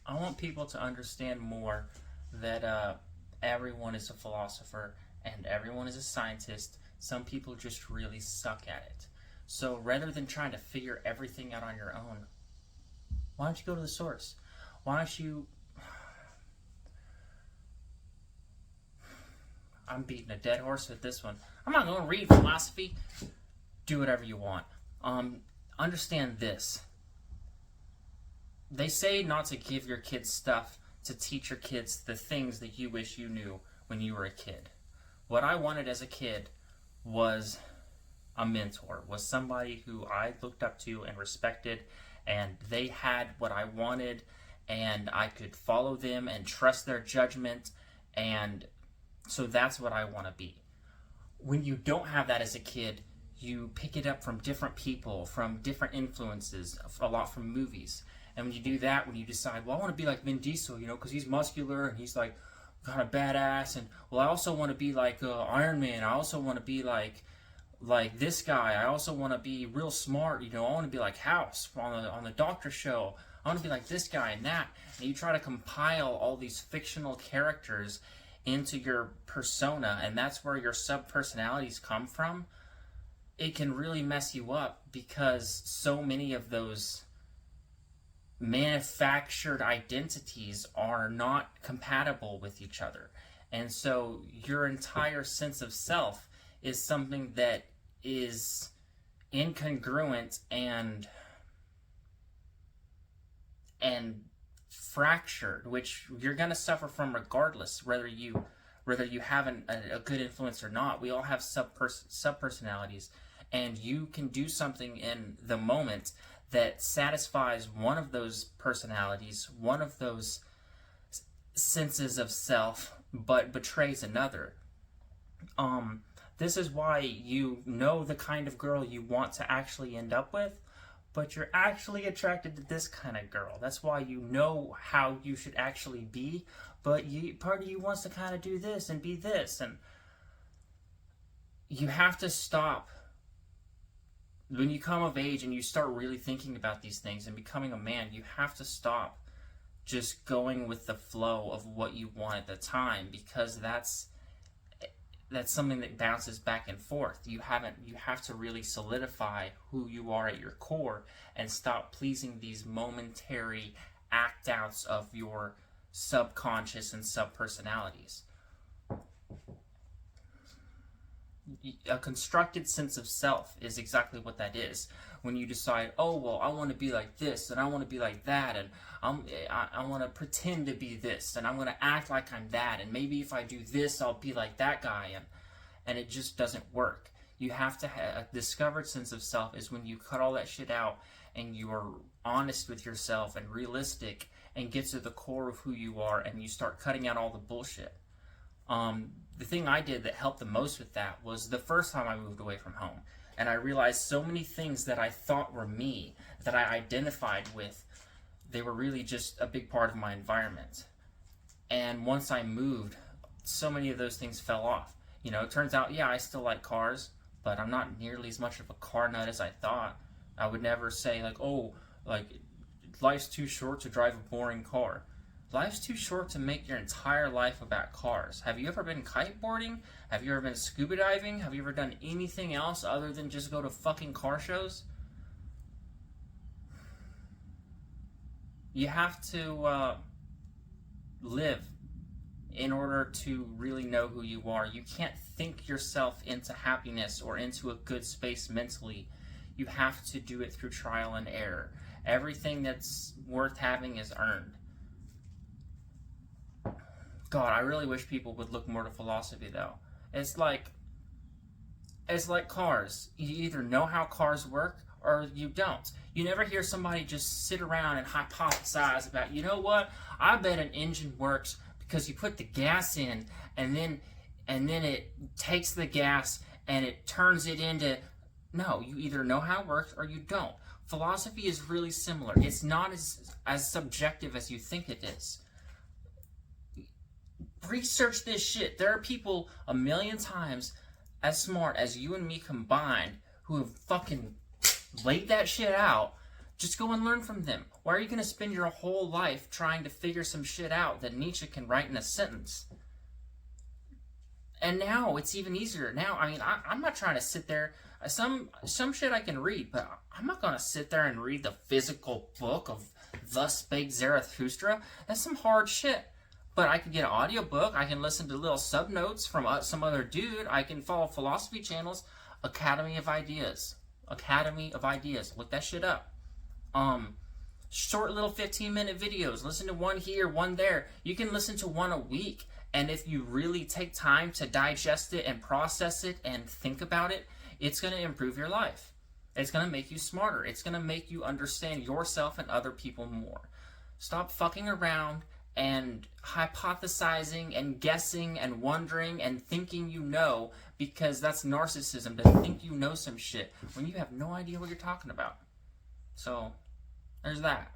I want people to understand more that everyone is a philosopher and everyone is a scientist. Some people just really suck at it. So rather than trying to figure everything out on your own, why don't you go to the source? Why don't you? I'm beating a dead horse with this one. I'm not going to read philosophy. Do whatever you want. Understand this. They say not to give your kids stuff to teach your kids the things that you wish you knew when you were a kid. What I wanted as a kid was a mentor, was somebody who I looked up to and respected, and they had what I wanted, and I could follow them and trust their judgment, and so that's what I want to be. When you don't have that as a kid, you pick it up from different people, from different influences, a lot from movies. And when you do that, when you decide, well, I want to be like Vin Diesel, because he's muscular and he's like kind of badass, and well, I also want to be like Iron Man. I also want to be like this guy. I also want to be real smart. I want to be like House on the Doctor Show. I want to be like this guy and that. And you try to compile all these fictional characters into your persona, and that's where your sub-personalities come from. It can really mess you up because so many of those manufactured identities are not compatible with each other. And so your entire sense of self is something that is incongruent and fractured, which you're going to suffer from regardless, whether you have a good influence or not. We all have sub-personalities, and you can do something in the moment that satisfies one of those personalities, one of those senses of self, but betrays another. This is why you know the kind of girl you want to actually end up with, but you're actually attracted to this kind of girl. That's why you know how you should actually be, but part of you wants to kind of do this and be this, and you have to stop. When you come of age and you start really thinking about these things and becoming a man, you have to stop just going with the flow of what you want at the time, because that's something that bounces back and forth. You have to really solidify who you are at your core and stop pleasing these momentary act outs of your subconscious and sub-personalities. A constructed sense of self is exactly what that is. When you decide, oh, well, I want to be like this, and I want to be like that, and I want to pretend to be this, and I'm going to act like I'm that, and maybe if I do this, I'll be like that guy, and it just doesn't work. You have to have a discovered sense of self is when you cut all that shit out, and you are honest with yourself and realistic, and get to the core of who you are, and you start cutting out all the bullshit. The thing I did that helped the most with that was the first time I moved away from home. And I realized so many things that I thought were me, that I identified with, they were really just a big part of my environment. And once I moved, so many of those things fell off. It turns out, yeah, I still like cars, but I'm not nearly as much of a car nut as I thought. I would never say, life's too short to drive a boring car. Life's too short to make your entire life about cars. Have you ever been kiteboarding? Have you ever been scuba diving? Have you ever done anything else other than just go to fucking car shows? You have to live in order to really know who you are. You can't think yourself into happiness or into a good space mentally. You have to do it through trial and error. Everything that's worth having is earned. God, I really wish people would look more to philosophy, though. It's like cars. You either know how cars work or you don't. You never hear somebody just sit around and hypothesize about, you know what? I bet an engine works because you put the gas in and then it takes the gas and it turns it into... No, you either know how it works or you don't. Philosophy is really similar. It's not as subjective as you think it is. Research this shit. There are people a million times as smart as you and me combined who have fucking laid that shit out Just go and learn from them. Why are you going to spend your whole life trying to figure some shit out that Nietzsche can write in a sentence? And now it's even easier. Now, I mean, I'm not trying to sit there. Some shit I can read, but I'm not going to sit there and read the physical book of Thus Spake Zarathustra. That's some hard shit. But I can get an audiobook. I can listen to little sub notes from some other dude. I can follow philosophy channels. Academy of Ideas. Academy of Ideas. Look that shit up. Short little 15-minute videos. Listen to one here, one there. You can listen to one a week. And if you really take time to digest it and process it and think about it, it's going to improve your life. It's going to make you smarter. It's going to make you understand yourself and other people more. Stop fucking around and hypothesizing and guessing and wondering and thinking you know, because that's narcissism, to think you know some shit when you have no idea what you're talking about. So, there's that.